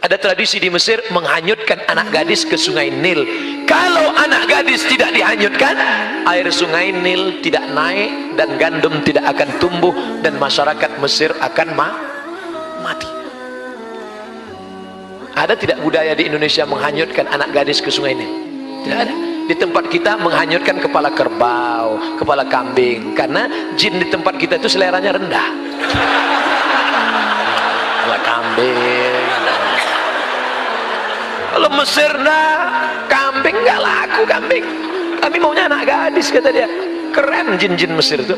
Ada tradisi di Mesir menghanyutkan anak gadis ke sungai Nil. Kalau anak gadis tidak dihanyutkan, air sungai Nil tidak naik dan gandum tidak akan tumbuh dan masyarakat Mesir akan mati. Ada tidak budaya di Indonesia menghanyutkan anak gadis ke sungai Nil? Tidak ada. Di tempat kita menghanyutkan kepala kerbau, kepala kambing, karena jin di tempat kita itu seleranya rendah. Kepala kambing. Kalau Mesir kambing nggak laku kambing. Kami maunya anak gadis, kata dia. Keren jin-jin Mesir itu.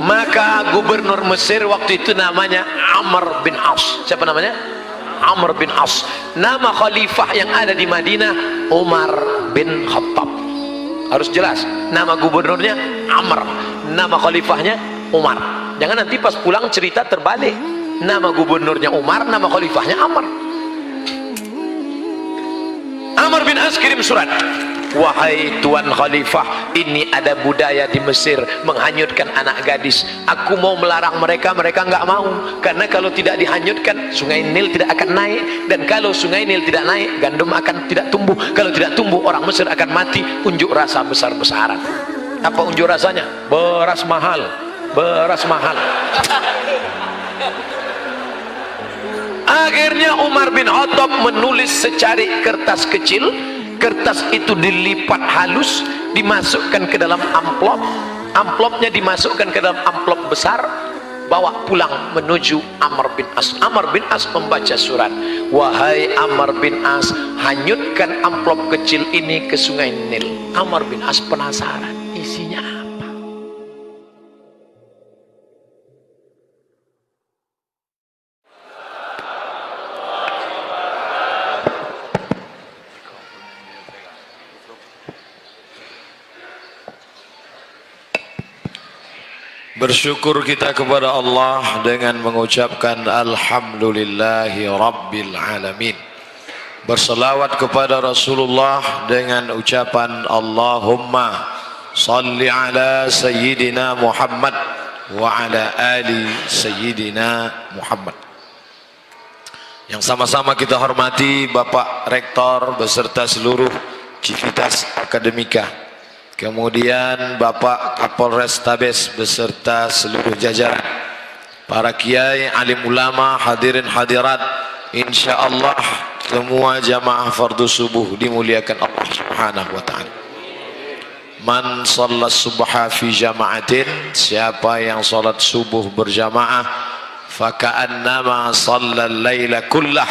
Maka gubernur Mesir waktu itu namanya Amr bin As. Siapa namanya? Amr bin As. Nama khalifah yang ada di Madinah Umar bin Khattab. Harus jelas. Nama gubernurnya Amr, nama khalifahnya Umar. Jangan nanti pas pulang cerita terbalik. Nama gubernurnya Umar, nama khalifahnya Amr. Amr bin As kirim surat. Wahai Tuan Khalifah, ini ada budaya di Mesir menghanyutkan anak gadis. Aku mau melarang mereka, mereka nggak mau. Karena kalau tidak dihanyutkan, sungai Nil tidak akan naik. Dan kalau sungai Nil tidak naik, gandum akan tidak tumbuh. Kalau tidak tumbuh, orang Mesir akan mati. Unjuk rasa besar-besaran. Apa unjuk rasanya? Beras mahal. Beras mahal. Akhirnya Umar bin Khattab menulis secari kertas kecil. Kertas itu dilipat halus, dimasukkan ke dalam amplop. Amplopnya dimasukkan ke dalam amplop besar, bawa pulang menuju Amr bin As. Amr bin As membaca surat. Wahai Amr bin As, hanyutkan amplop kecil ini ke sungai Nil. Amr bin As penasaran, isinya apa? Bersyukur kita kepada Allah dengan mengucapkan Alhamdulillahi Rabbil Alamin. Berselawat kepada Rasulullah dengan ucapan Allahumma salli ala Sayyidina Muhammad wa ala ali Sayyidina Muhammad. Yang sama-sama kita hormati Bapak Rektor beserta seluruh Civitas Akademika. Kemudian Bapak Kapolres Tabes beserta seluruh jajaran, para kiai, alim ulama, hadirin hadirat, insyaallah semua jamaah fardu subuh dimuliakan Allah Subhanahu wa taala. Man shalla subha fi jama'atin, siapa yang salat subuh berjamaah, faka'annama shallal laila kullah,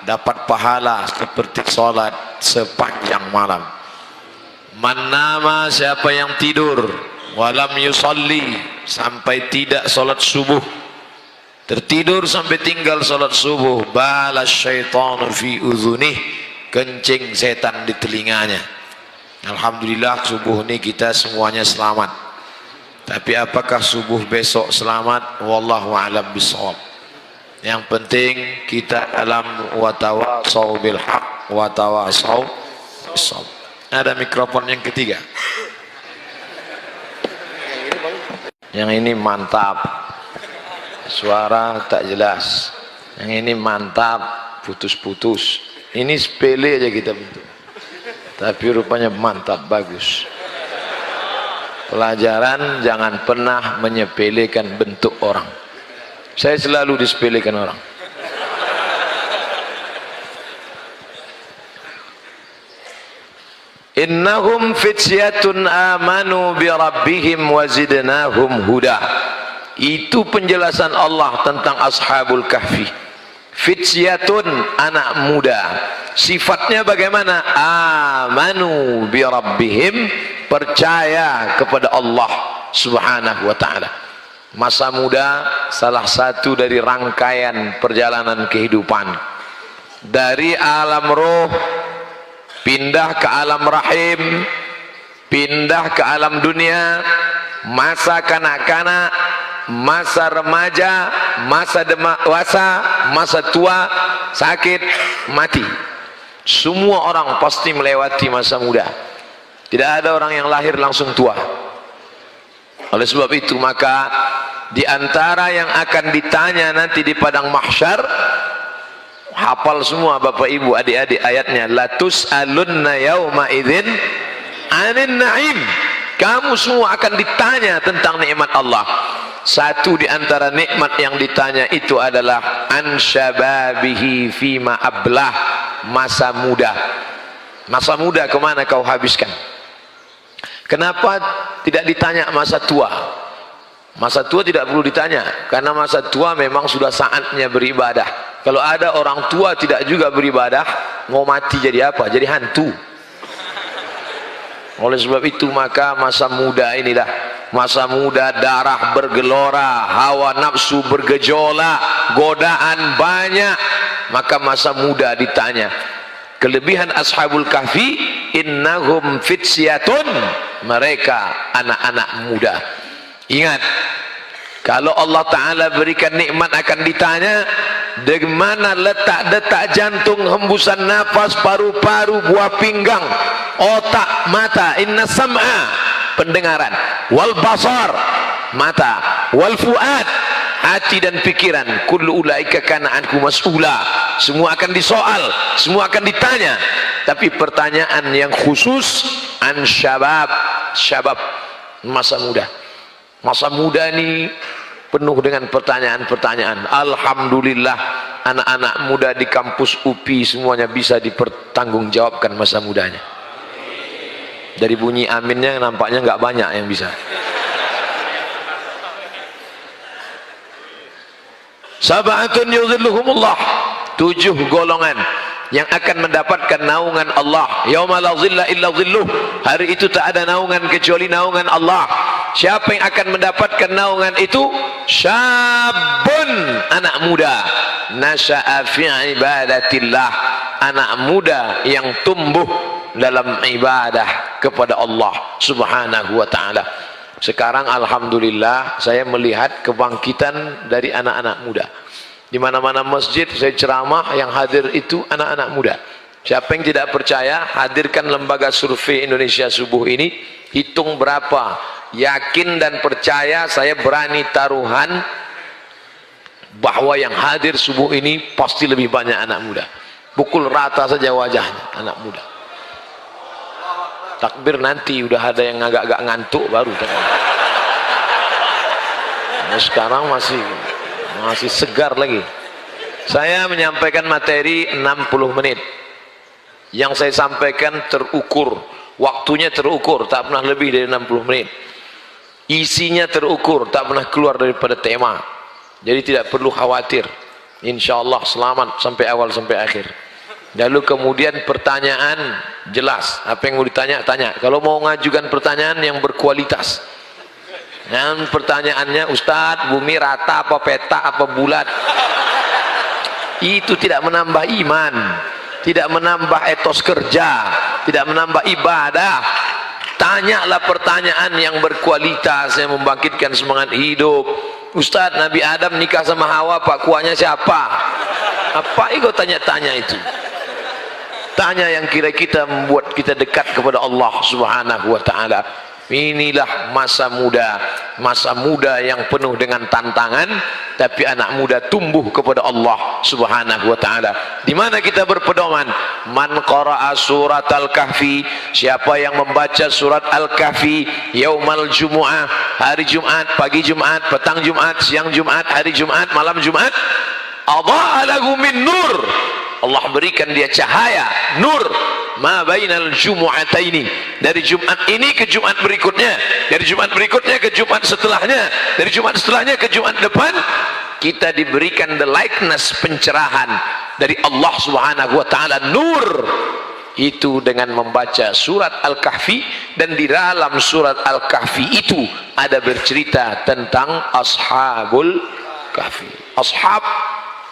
dapat pahala seperti salat sepanjang malam. Man nama, siapa yang tidur walam yusalli, sampai tidak salat subuh, tertidur sampai tinggal salat subuh, balas syaitanu fi udhunih, kencing setan di telinganya. Alhamdulillah subuh ini kita semuanya selamat. Tapi apakah subuh besok selamat? Wallahu a'lam bishawab. Yang penting kita dalam watawasau bil haq watawasau bis-sabr. Ada mikrofon yang ketiga. Yang ini mantap, suara tak jelas. Yang ini mantap, putus-putus. Ini sepele aja kita bentuk, tapi rupanya mantap, bagus. Pelajaran, jangan pernah menyepelekan bentuk orang. Saya selalu disepelekan orang. Innahum fityatun amanu bi rabbihim wa zidnahum huda. Itu penjelasan Allah tentang ashabul kahfi. Fityatun, anak muda. Sifatnya bagaimana? Amanu bi rabbihim, percaya kepada Allah Subhanahu wa taala. Masa muda salah satu dari rangkaian perjalanan kehidupan. Dari alam roh pindah ke alam rahim, pindah ke alam dunia, masa kanak-kanak, masa remaja, masa dewasa, masa tua, sakit, mati. Semua orang pasti melewati masa muda. Tidak ada orang yang lahir langsung tua. Oleh sebab itu maka di antara yang akan ditanya nanti di padang mahsyar, hafal semua Bapak Ibu adik-adik ayatnya, latus alunna yauma idzin anin na'im. Kamu semua akan ditanya tentang nikmat Allah. Satu di antara nikmat yang ditanya itu adalah an syababihi fima ablah, masa muda. Masa muda kemana kau habiskan? Kenapa tidak ditanya masa tua? Masa tua tidak perlu ditanya, karena masa tua memang sudah saatnya beribadah. Kalau ada orang tua tidak juga beribadah, mau mati jadi apa? Jadi hantu. Oleh sebab itu maka masa muda inilah, masa muda darah bergelora, hawa nafsu bergejolak, godaan banyak. Maka masa muda ditanya. Kelebihan ashabul kahfi, innahum fityatun, mereka anak-anak muda. Ingat, kalau Allah Ta'ala berikan nikmat akan ditanya di mana letak detak jantung, hembusan nafas, paru-paru, buah pinggang, otak, mata. Inna sam'a, pendengaran, wal basar, mata, wal fuad, hati dan pikiran. Kullu ulaika kana anhu mas'ula. Semua akan disoal, semua akan ditanya. Tapi pertanyaan yang khusus an syabab, syabab, masa muda. Masa muda ini penuh dengan pertanyaan-pertanyaan. Alhamdulillah anak-anak muda di kampus UPI semuanya bisa dipertanggungjawabkan masa mudanya. Dari bunyi aminnya nampaknya nggak banyak yang bisa. Sab'atun yuzilluhumullah, 7 golongan yang akan mendapatkan naungan Allah. Yauma la zilla illa zilluh, hari itu tak ada naungan kecuali naungan Allah. Siapa yang akan mendapatkan naungan itu? Syabun, anak muda, nasya'a fi ibadatillah, anak muda yang tumbuh dalam ibadah kepada Allah Subhanahu wa ta'ala. Sekarang alhamdulillah saya melihat kebangkitan dari anak-anak muda. Di mana-mana masjid saya ceramah, yang hadir itu anak-anak muda. Siapa yang tidak percaya, hadirkan lembaga survei Indonesia subuh ini, hitung berapa. Yakin dan percaya, saya berani taruhan bahwa yang hadir subuh ini pasti lebih banyak anak muda. Pukul rata saja wajahnya anak muda. Takbir nanti udah ada yang agak-agak ngantuk baru. Nah, sekarang masih segar lagi. Saya menyampaikan materi 60 menit. Yang saya sampaikan terukur, waktunya terukur, tak pernah lebih dari 60 menit. Isinya terukur, tak pernah keluar daripada tema. Jadi tidak perlu khawatir. Insyaallah selamat sampai awal sampai akhir. Lalu kemudian pertanyaan jelas, apa yang mau ditanya tanya. Kalau mau mengajukan pertanyaan yang berkualitas. Dan pertanyaannya, Ustadz, bumi rata apa peta apa bulat? Itu tidak menambah iman, tidak menambah etos kerja, tidak menambah ibadah. Tanyalah pertanyaan yang berkualitas, yang membangkitkan semangat hidup. Ustadz, Nabi Adam nikah sama Hawa, Pak kuahnya siapa? Apa itu tanya-tanya itu? Tanya yang kira-kira membuat kita dekat kepada Allah Subhanahu wa ta'ala. Inilah masa muda yang penuh dengan tantangan, tapi anak muda tumbuh kepada Allah Subhanahu wa ta'ala. Di mana kita berpedoman? Man qara'a surat Al-Kahfi, siapa yang membaca surat Al-Kahfi yaumal jumu'ah, hari Jumat, pagi Jumat, petang Jumat, siang Jumat, hari Jumat, malam Jumat, adha'a lahu min nur, Allah berikan dia cahaya, nur, ma bainal jumu'ataini, dari Jumat ini ke Jumat berikutnya, dari Jumat berikutnya ke Jumat setelahnya, dari Jumat setelahnya ke Jumat depan, kita diberikan the likeness, pencerahan dari Allah Subhanahu wa ta'ala, nur. Itu dengan membaca surat Al-Kahfi, dan di dalam surat Al-Kahfi itu ada bercerita tentang ashabul kahfi. Ashab,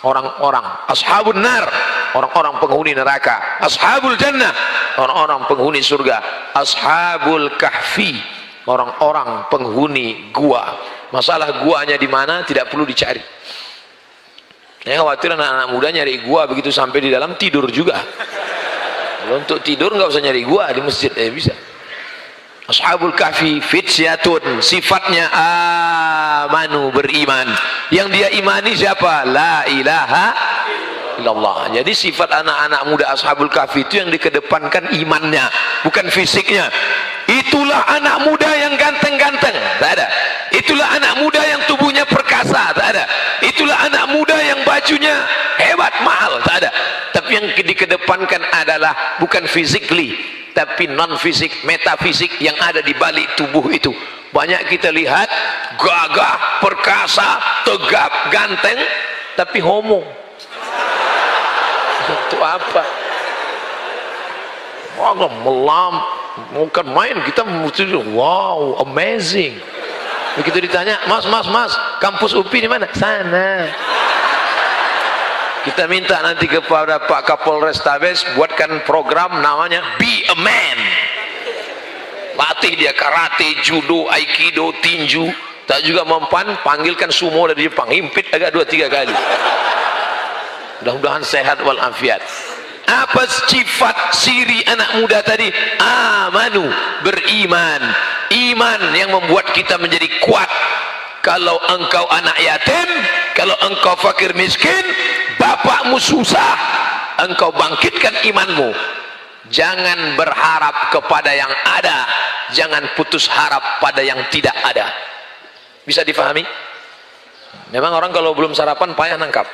orang-orang, ashabun nar, orang-orang penghuni neraka, ashabul jannah, orang-orang penghuni surga, ashabul kahfi, orang-orang penghuni gua. Masalah guanya di mana tidak perlu dicari. Saya khawatir anak-anak muda nyari gua, begitu sampai di dalam tidur juga. Kalau untuk tidur nggak usah nyari gua, di masjid bisa. Ashabul kahfi fityatun, sifatnya amanu, beriman. Yang dia imani siapa? La ilaha illallah. Jadi sifat anak-anak muda Ashabul Kahfi itu yang dikedepankan imannya, bukan fisiknya. Itulah anak muda yang ganteng-ganteng, tak ada. Itulah anak muda yang tubuhnya perkasa, tak ada. Itulah anak muda yang bajunya hebat, mahal, tak ada. Tapi yang dikedepankan adalah bukan physically, tapi non fisik, metafisik yang ada di balik tubuh itu. Banyak kita lihat gagah, perkasa, tegap, ganteng, tapi homo. Itu apa? Allah melam, bukan main, kita mesti wow, amazing. Begitu ditanya, mas, kampus UPI di mana? Sana. Kita minta nanti kepada Pak Kapolres Tabes buatkan program namanya Be a Man. Latih dia karate, judo, aikido, tinju. Tak juga mempan, panggilkan sumo dari Jepang, himpit agak 2-3 kali. Mudah-mudahan sehat walafiat. Apa sifat ciri anak muda tadi? Amanu, beriman. Iman yang membuat kita menjadi kuat. Kalau engkau anak yatim, kalau engkau fakir miskin, bapakmu susah, engkau bangkitkan imanmu. Jangan berharap kepada yang ada, jangan putus harap pada yang tidak ada. Bisa difahami? Memang orang kalau belum sarapan payah nangkap.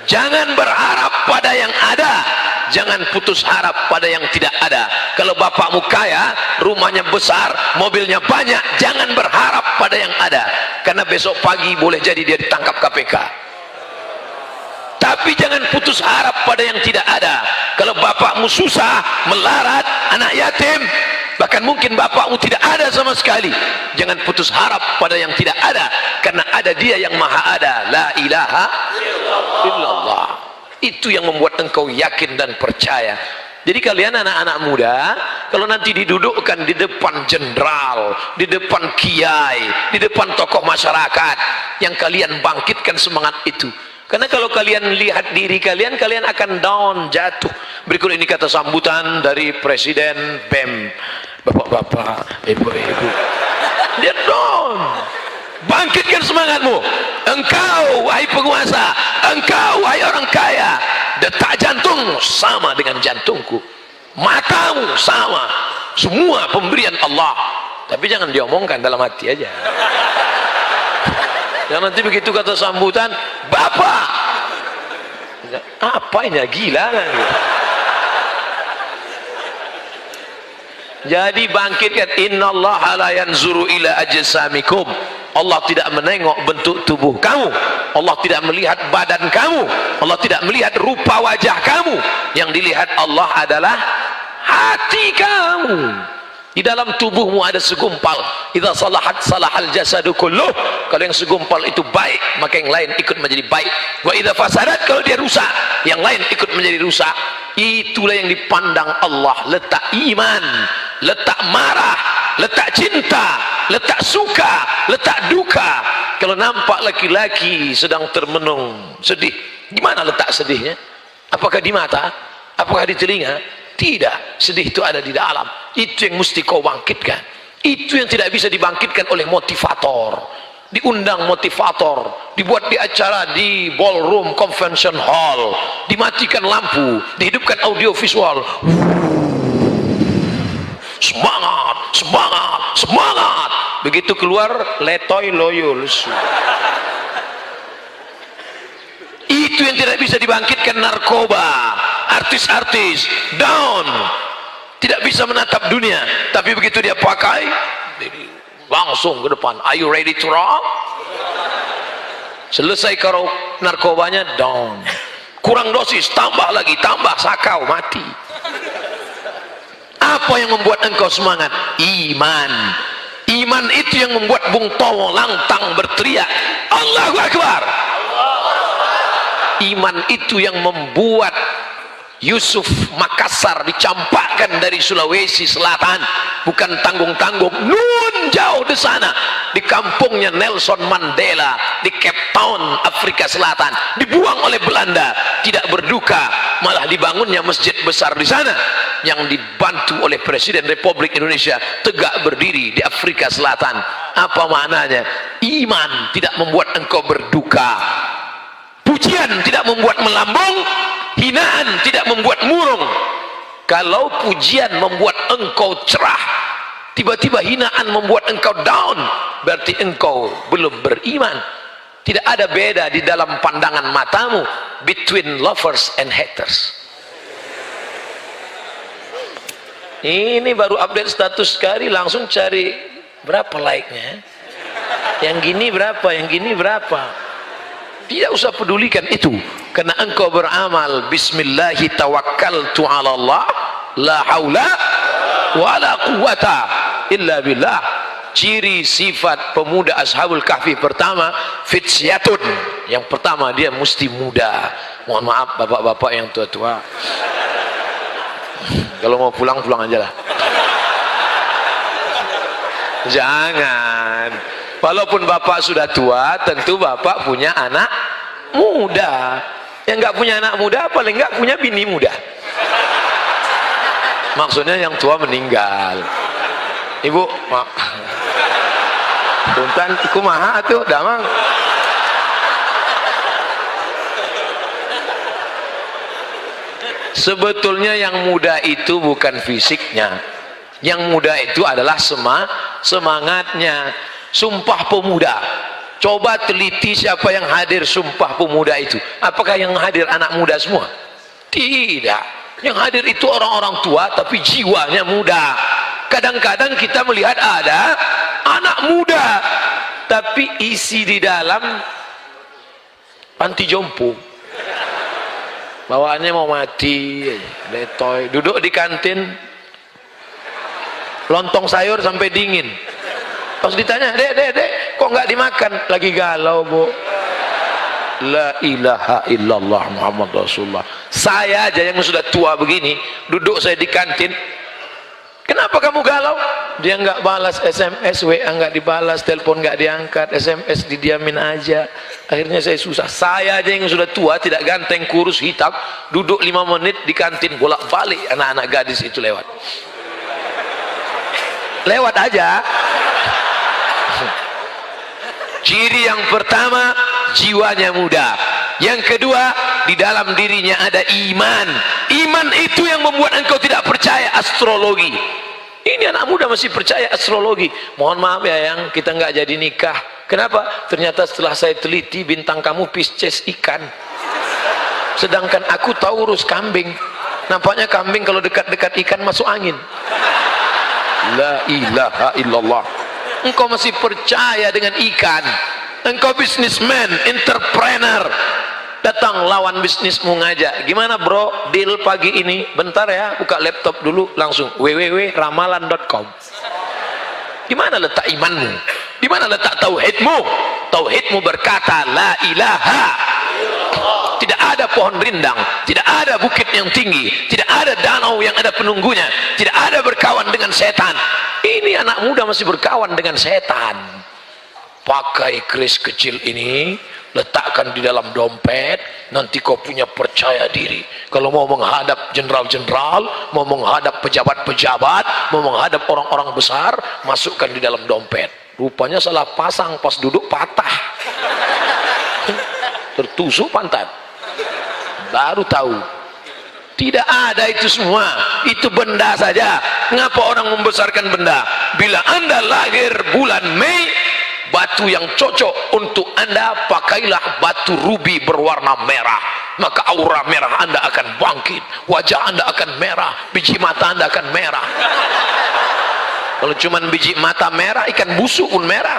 Jangan berharap pada yang ada, jangan putus harap pada yang tidak ada. Kalau bapakmu kaya, rumahnya besar, mobilnya banyak, jangan berharap pada yang ada, karena besok pagi boleh jadi dia ditangkap KPK. Tapi jangan putus harap pada yang tidak ada. Kalau bapakmu susah, melarat, anak yatim, bahkan mungkin bapakmu tidak ada sama sekali, jangan putus harap pada yang tidak ada, karena ada dia yang maha ada. La ilaha illallah. Itu yang membuat engkau yakin dan percaya. Jadi kalian anak-anak muda, kalau nanti didudukkan di depan jenderal, di depan kiai, di depan tokoh masyarakat, yang kalian bangkitkan semangat itu. Karena kalau kalian lihat diri kalian, kalian akan down, jatuh. Berikut ini kata sambutan dari Presiden BEM. Bapak-bapak, ibu-ibu, dia down. Bangkitkan semangatmu. Engkau wahai penguasa, engkau wahai orang kaya, detak jantung sama dengan jantungku, matamu sama, semua pemberian Allah. Tapi jangan diomongkan, dalam hati aja. Yang nanti begitu kata sambutan, bapak, apa ini, gila kan? Jadi bangkitkan. Innallaha la yanzuru ila ajsamikum. Allah tidak menengok bentuk tubuh kamu, Allah tidak melihat badan kamu, Allah tidak melihat rupa wajah kamu. Yang dilihat Allah adalah hati kamu. Di dalam tubuhmu ada segumpal. Idza salahat salahal jasadu kulluh. Kalau yang segumpal itu baik, maka yang lain ikut menjadi baik. Wa idza fasadat, kalau dia rusak, yang lain ikut menjadi rusak. Itulah yang dipandang Allah. Letak iman, letak marah, letak cinta, letak suka, letak duka. Kalau nampak laki-laki sedang termenung, sedih, gimana letak sedihnya? Apakah di mata? Apakah di telinga? Tidak, sedih itu ada di dalam. Itu yang mesti kau bangkitkan. Itu yang tidak bisa dibangkitkan oleh motivator. Diundang motivator, dibuat di acara di ballroom convention hall, dimatikan lampu, dihidupkan audio visual. Semangat, semangat, semangat. Begitu keluar, letoy loyo lesu. Itu yang tidak bisa dibangkitkan. Narkoba, artis-artis down, tidak bisa menatap dunia. Tapi begitu dia pakai, langsung ke depan. Are you ready to rock? Selesai karo narkobanya, down. Kurang dosis, tambah lagi, tambah sakau, mati. Apa yang membuat engkau semangat? Iman. Iman itu yang membuat Bung Tomo lantang berteriak, Allahu Akbar. Iman itu yang membuat Yusuf Makassar dicampakkan dari Sulawesi Selatan, bukan tanggung-tanggung, nun jauh di sana, di kampungnya Nelson Mandela di Cape Town, Afrika Selatan, dibuang oleh Belanda, tidak berduka, malah dibangunnya masjid besar di sana. yang dibantu oleh Presiden Republik Indonesia tegak berdiri di Afrika Selatan. Apa maknanya? Iman tidak membuat engkau berduka, pujian tidak membuat melambung, hinaan tidak membuat murung. Kalau pujian membuat engkau cerah, tiba-tiba hinaan membuat engkau down, berarti engkau belum beriman. Tidak ada beda di dalam pandangan matamu between lovers and haters. Ini baru update status sekali langsung cari berapa like-nya, yang gini berapa, yang gini berapa. Tidak usah pedulikan itu, karena engkau beramal bismillahi tawakkaltu ala Allah la haula wala quwata illa billah. Ciri sifat pemuda Ashabul Kahfi pertama, fitsyatun. Yang pertama, dia mesti muda. Mohon maaf bapak-bapak yang tua-tua, kalau mau pulang, pulang aja lah. Jangan. Walaupun bapak sudah tua, tentu bapak punya anak muda. Yang nggak punya anak muda, paling nggak punya bini muda. Maksudnya yang tua meninggal. Ibu, mak. Tuntan, kumaha tuh, damang. Sebetulnya yang muda itu bukan fisiknya. Yang muda itu adalah semangatnya. Sumpah Pemuda. Coba teliti siapa yang hadir Sumpah Pemuda itu. Apakah yang hadir anak muda semua? Tidak. Yang hadir itu orang-orang tua tapi jiwanya muda. Kadang-kadang kita melihat ada anak muda tapi isi di dalam panti jompo, bawaannya mau mati, letoy, duduk di kantin lontong sayur sampai dingin. Pas ditanya, dek, kok nggak dimakan? Lagi galau, Bu. La ilaha illallah Muhammad Rasulullah. Saya aja yang sudah tua begini, duduk saya di kantin, kenapa kamu galau? Dia nggak balas SMS, WA nggak dibalas, telepon nggak diangkat, SMS didiamin aja. Akhirnya saya susah. Saya aja yang sudah tua, tidak ganteng, kurus, hitam, duduk 5 menit di kantin, bolak-balik anak-anak gadis itu lewat aja. Ciri yang pertama, jiwanya muda. Yang kedua, di dalam dirinya ada iman. Iman itu yang membuat engkau tidak percaya astrologi. Ini anak muda masih percaya astrologi. Mohon maaf ya yang kita nggak jadi nikah. Kenapa? Ternyata setelah saya teliti, bintang kamu Pisces ikan, sedangkan aku Taurus kambing. Nampaknya kambing kalau dekat-dekat ikan masuk angin. La ilaha illallah. Engkau masih percaya dengan ikan. Engkau bisnismen, entrepreneur, datang lawan bisnismu ngajak, gimana bro deal pagi ini? Bentar ya, buka laptop dulu, langsung www.ramalan.com. Gimana letak imanmu? Di mana letak tauhidmu? Tauhidmu berkata la ilaha. Tidak ada pohon rindang, tidak ada bukit yang tinggi, tidak ada danau yang ada penunggunya, tidak ada berkawan dengan setan. Ini anak muda masih berkawan dengan setan. Pakai kris kecil ini, letakkan di dalam dompet, nanti kau punya percaya diri. Kalau mau menghadap jenderal-jenderal, mau menghadap pejabat-pejabat, mau menghadap orang-orang besar, masukkan di dalam dompet. Rupanya salah pasang, pas duduk patah, tertusuk pantat. Baru tahu tidak ada itu semua, itu benda saja. Mengapa orang membesarkan benda? Bila anda lahir bulan Mei, batu yang cocok untuk anda, pakailah batu rubi berwarna merah, maka aura merah anda akan bangkit, wajah anda akan merah, biji mata anda akan merah. Kalau cuma biji mata merah, ikan busuk pun merah.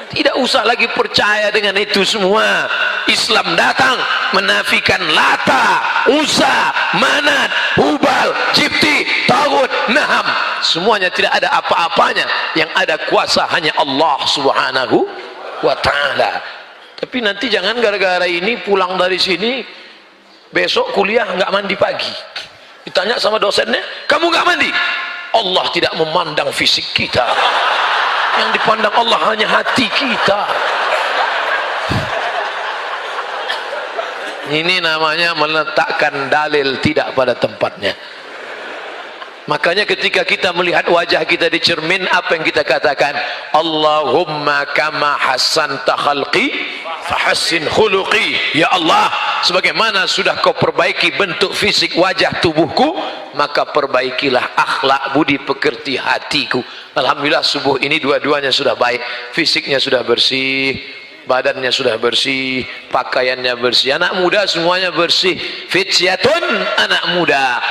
Tidak usah lagi percaya dengan itu semua. Islam datang menafikan Lata, Uzza, Manat, Hubal, Jibti, Tagut, Naham. Semuanya tidak ada apa-apanya. Yang ada kuasa hanya Allah Subhanahu wa ta'ala. Tapi nanti jangan gara-gara ini pulang dari sini, besok kuliah nggak mandi pagi. Ditanya sama dosennya, kamu nggak mandi? Allah tidak memandang fisik kita. Yang dipandang Allah hanya hati kita. Ini namanya meletakkan dalil tidak pada tempatnya. Makanya ketika kita melihat wajah kita di cermin, apa yang kita katakan? Allahumma kama hasanta khalqi fahassin khuluqi. Ya Allah, sebagaimana sudah kau perbaiki bentuk fisik wajah tubuhku, maka perbaikilah akhlak budi pekerti hatiku. Alhamdulillah subuh ini dua-duanya sudah baik. Fisiknya sudah bersih, badannya sudah bersih, pakaiannya bersih. Anak muda semuanya bersih. Fityatun, anak muda.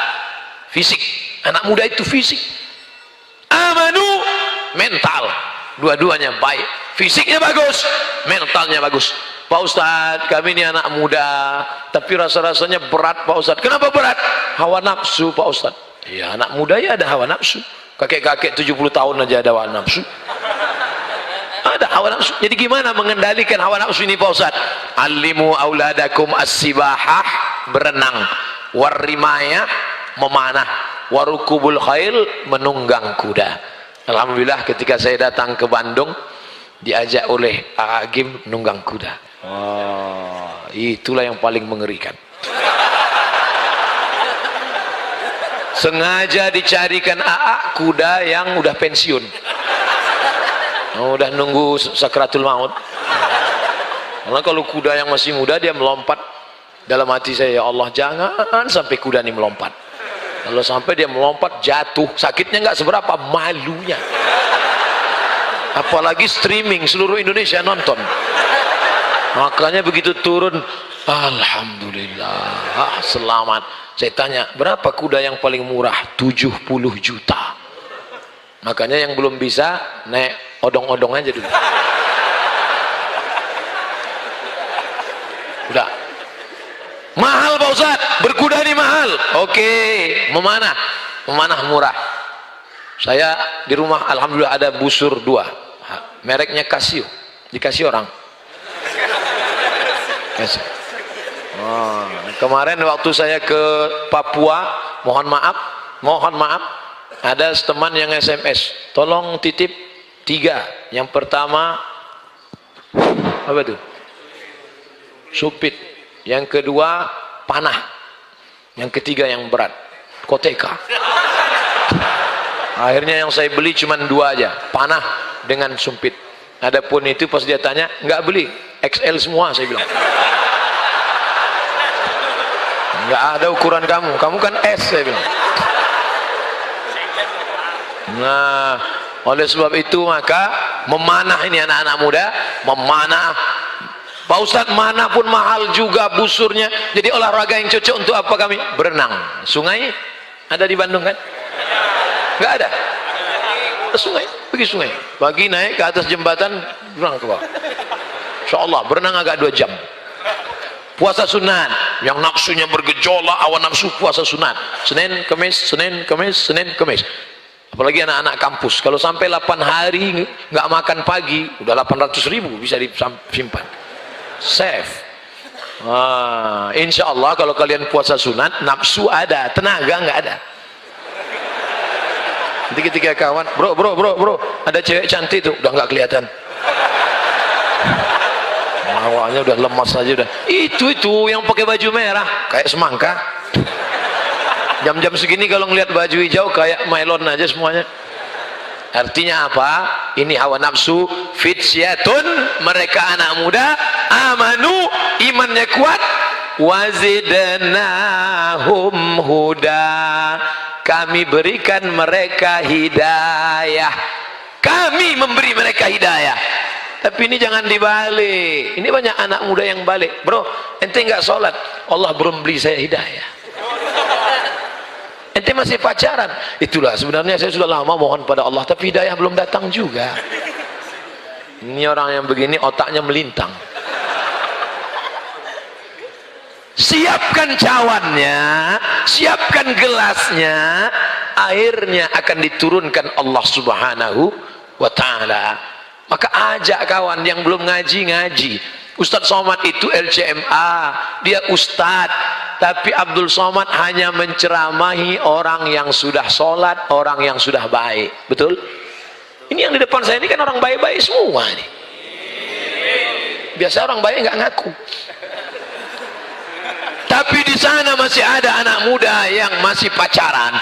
Fisik, anak muda itu fisik. Amanu, mental. Dua-duanya baik. Fisiknya bagus, mentalnya bagus. Pak Ustadz, kami ini anak muda, tapi rasa-rasanya berat Pak Ustadz. Kenapa berat? Hawa nafsu Pak Ustadz. Ya, anak muda ya ada hawa nafsu. Kakek-kakek 70 tahun aja ada hawa nafsu. Ada hawa nafsu. Jadi gimana mengendalikan hawa nafsu ini Pak Ustadz? Alimu auladakum as-sibahah, berenang. Warrimaya, memanah. Warukubul khail, menunggang kuda. Alhamdulillah ketika saya datang ke Bandung, diajak oleh Agim nunggang kuda. Oh, itulah yang paling mengerikan. Sengaja dicarikan AA kuda yang udah pensiun, udah nunggu sakratul maut. Karena kalau kuda yang masih muda dia melompat, dalam hati saya, ya Allah jangan sampai kuda ini melompat. Kalau sampai dia melompat jatuh, sakitnya nggak seberapa, malunya. Apalagi streaming seluruh Indonesia nonton. Makanya begitu turun, alhamdulillah selamat. Saya tanya, berapa kuda yang paling murah? 70 juta. Makanya yang belum bisa naik odong-odong aja dulu. Udah mahal Pak Ustaz, berkuda ini mahal. Oke, memanah murah. Saya di rumah alhamdulillah ada busur 2, mereknya Casio, dikasih orang. Casio. Oh, kemarin waktu saya ke Papua, mohon maaf, ada teman yang SMS, tolong titip 3. Yang pertama apa tuh? Supit. Yang kedua panah. Yang ketiga yang berat, koteka. Akhirnya yang saya beli cuma 2 aja, panah dengan sumpit. Adapun itu pas dia tanya, nggak beli, XL semua, saya bilang. Nggak ada ukuran kamu kan S, saya bilang. Nah, oleh sebab itu maka memanah ini anak-anak muda, memanah. Pak Ustadz, mana pun mahal juga busurnya. Jadi olahraga yang cocok untuk apa kami? Berenang. Sungai ada di Bandung kan? Nggak ada. Sungai, pergi sungai. Pagi naik ke atas jembatan, berenang ke bawah. Insyaallah berenang agak 2 jam. Puasa sunat, yang nafsunya bergejolak, awan nafsu puasa sunat. Senin, Kamis. Apalagi anak-anak kampus, kalau sampai 8 hari nggak makan pagi, udah 800.000 bisa disimpan. Save. Insya Allah kalau kalian puasa sunat, nafsu ada, tenaga nggak ada. Nanti ketika kawan, bro, ada cewek cantik tuh, udah nggak kelihatan. Awalnya udah lemas aja udah. Itu yang pakai baju merah kayak semangka. Jam-jam segini kalau ngelihat baju hijau kayak mylon aja semuanya. Artinya apa? Ini hawa nafsu. Fityatun, mereka anak muda, amanu, imannya kuat, wazidnahum huda, kami berikan mereka hidayah. Kami memberi mereka hidayah. Tapi ini jangan dibalik. Ini banyak anak muda yang balik. Bro, ente nggak sholat, Allah belum beli saya hidayah. Ente masih pacaran. Itulah sebenarnya saya sudah lama mohon pada Allah, tapi hidayah belum datang juga. Ini orang yang begini otaknya melintang. Siapkan cawannya, siapkan gelasnya, airnya akan diturunkan Allah Subhanahu wa ta'ala. Maka ajak kawan yang belum ngaji. Ustadz Somad itu LCMA, dia ustadz, tapi Abdul Somad hanya menceramahi orang yang sudah sholat, orang yang sudah baik. Betul? Ini yang di depan saya ini kan orang baik-baik semua nih. Biasa orang baik nggak ngaku. Tapi di sana masih ada anak muda yang masih pacaran,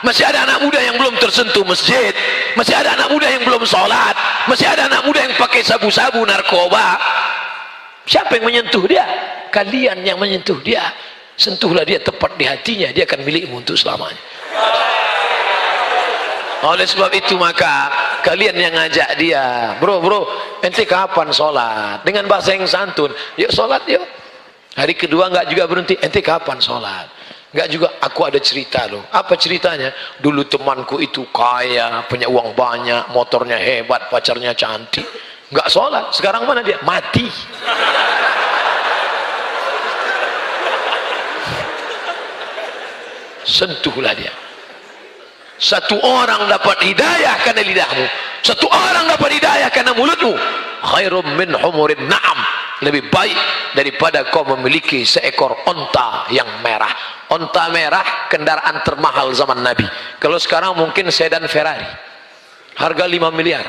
masih ada anak muda yang belum tersentuh masjid, masih ada anak muda yang belum sholat, masih ada anak muda yang pakai sabu-sabu, narkoba. Siapa yang menyentuh dia? Kalian yang menyentuh dia. Sentuhlah dia tepat di hatinya, dia akan milikmu untuk selamanya. Oleh sebab itu maka kalian yang ngajak dia, bro ente kapan sholat, dengan bahasa yang santun, yuk sholat yuk. Hari kedua enggak juga berhenti, ente kapan sholat, enggak juga, aku ada cerita loh. Apa ceritanya? Dulu temanku itu kaya, punya uang banyak, motornya hebat, pacarnya cantik, enggak sholat. Sekarang mana dia? Mati. Sentuhlah dia. Satu orang dapat hidayah karena lidahmu, satu orang dapat hidayah karena mulutmu. Khairum min humurin na'am, lebih baik daripada kau memiliki seekor onta yang merah. Onta merah kendaraan termahal zaman Nabi. Kalau sekarang mungkin sedan Ferrari, harga 5 miliar,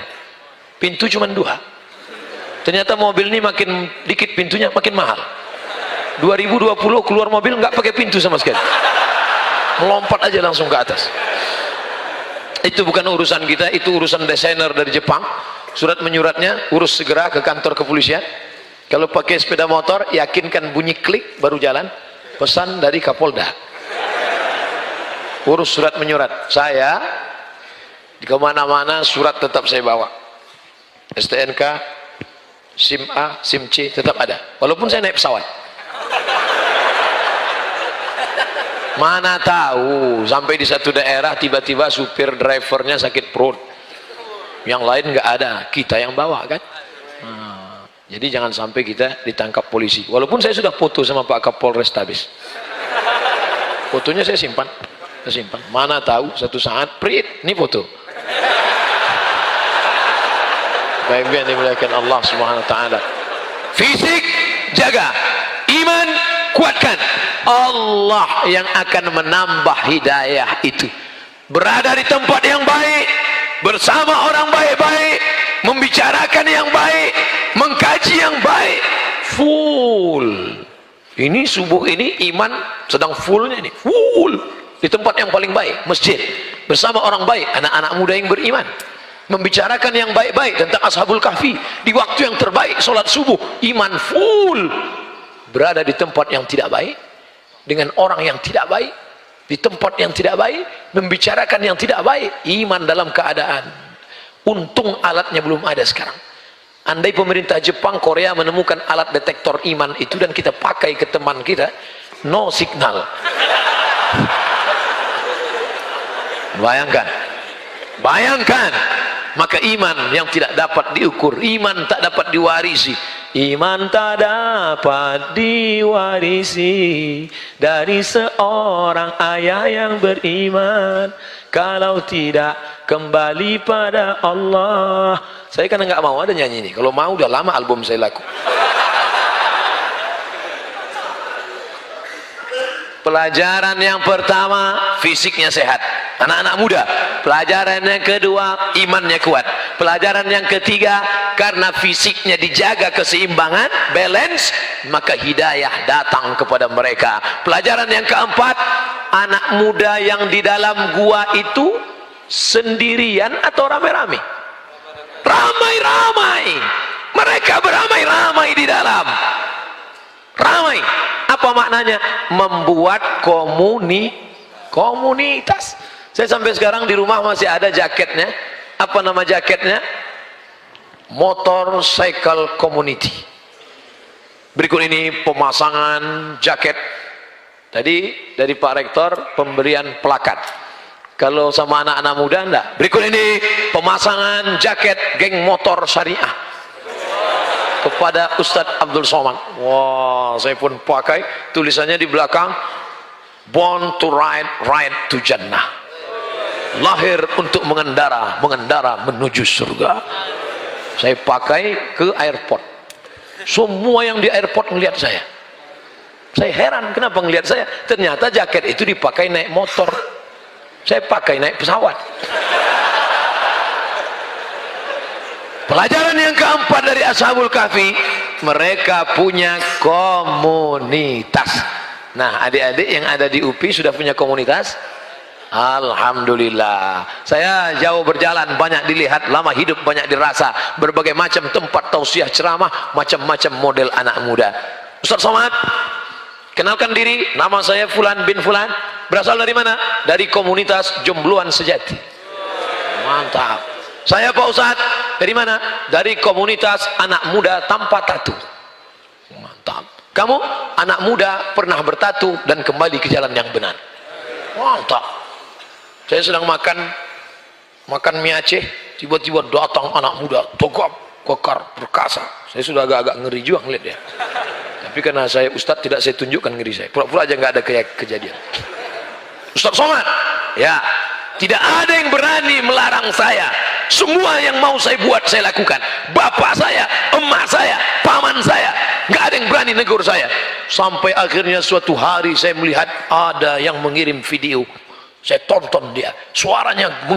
pintu cuma 2. Ternyata mobil ini makin dikit pintunya makin mahal. 2020 keluar mobil nggak pakai pintu sama sekali, melompat aja langsung ke atas. Itu bukan urusan kita, itu urusan desainer dari Jepang. Surat menyuratnya, urus segera ke kantor kepolisian. Kalau pakai sepeda motor, yakinkan bunyi klik baru jalan. Pesan dari Kapolda. Urus surat menyurat. Saya di kemana-mana surat tetap saya bawa. STNK, SIM A, SIM C tetap ada. Walaupun saya naik pesawat. Mana tahu sampai di satu daerah tiba-tiba supir drivernya sakit perut, yang lain nggak ada, kita yang bawa kan. Jadi jangan sampai kita ditangkap polisi. Walaupun saya sudah foto sama Pak Kapolres Tabes, fotonya saya simpan. Mana tahu satu saat prit, ini foto. Baik yang dimuliakan Allah Subhanahu Wa Taala. Fisik jaga, iman kuatkan. Allah yang akan menambah hidayah itu. Berada di tempat yang baik, bersama orang baik-baik, membicarakan yang baik, mengkaji yang baik, full. Ini subuh ini iman sedang fullnya ini, full di tempat yang paling baik, masjid, bersama orang baik, anak-anak muda yang beriman, membicarakan yang baik-baik tentang Ashabul Kahfi di waktu yang terbaik, sholat subuh, iman full. Berada di tempat yang tidak baik, dengan orang yang tidak baik, di tempat yang tidak baik, membicarakan yang tidak baik, iman dalam keadaan. Untung alatnya belum ada sekarang. Andai pemerintah Jepang, Korea menemukan alat detektor iman itu dan kita pakai ke teman kita, no signal. Bayangkan, maka iman yang tidak dapat diukur, iman tak dapat diwarisi. Iman tak dapat diwarisi dari seorang ayah yang beriman kalau tidak kembali pada Allah. Saya kan nggak mau ada nyanyi ini. Kalau mau udah lama album saya laku. Pelajaran yang pertama, fisiknya sehat, anak-anak muda. Pelajaran yang kedua, imannya kuat. Pelajaran yang ketiga, karena fisiknya dijaga keseimbangan, balance, maka hidayah datang kepada mereka. Pelajaran yang keempat, anak muda yang di dalam gua itu sendirian atau ramai-ramai? Ramai-ramai. Mereka beramai-ramai di dalam. Ramai. Apa maknanya? Membuat komunitas. Saya sampai sekarang di rumah masih ada jaketnya. Apa nama jaketnya? Motorcycle Community. Berikut ini pemasangan jaket. Tadi dari Pak Rektor pemberian plakat. Kalau sama anak-anak muda enggak. Berikut ini pemasangan jaket geng motor syariah kepada Ustadz Abdul Somad. Wah, saya pun pakai, tulisannya di belakang, born to ride to Jannah. Lahir untuk mengendara menuju surga. Saya pakai ke airport. Semua yang di airport melihat saya. Saya heran kenapa ngelihat saya. Ternyata jaket itu dipakai naik motor. Saya pakai naik pesawat. Pelajaran yang keempat dari Ashabul Kahfi, mereka punya komunitas. Nah, adik-adik yang ada di UPI sudah punya komunitas? Alhamdulillah. Saya jauh berjalan, banyak dilihat, lama hidup banyak dirasa, berbagai macam tempat tausiah ceramah, macam-macam model anak muda. Ustaz Somad, kenalkan diri, nama saya Fulan bin Fulan. Berasal dari mana? Dari komunitas Jombloan Sejati. Mantap. Saya Pak Ustaz, dari mana? Dari komunitas anak muda tanpa tato. Mantap. Kamu anak muda pernah bertatu dan kembali ke jalan yang benar. Mantap. Saya sedang makan mie Aceh, tiba-tiba datang anak muda, tegap, kekar, perkasa. Saya sudah agak-agak ngeri juga ngeliat dia. Tapi karena saya Ustadz, tidak saya tunjukkan ngeri saya. Pura-pura aja nggak ada kejadian. Ustadz Somad, ya, tidak ada yang berani melarang saya. Semua yang mau saya buat saya lakukan. Bapak saya, emak saya, paman saya, nggak ada yang berani negur saya. Sampai akhirnya suatu hari saya melihat ada yang mengirim video. Saya tonton dia, suaranya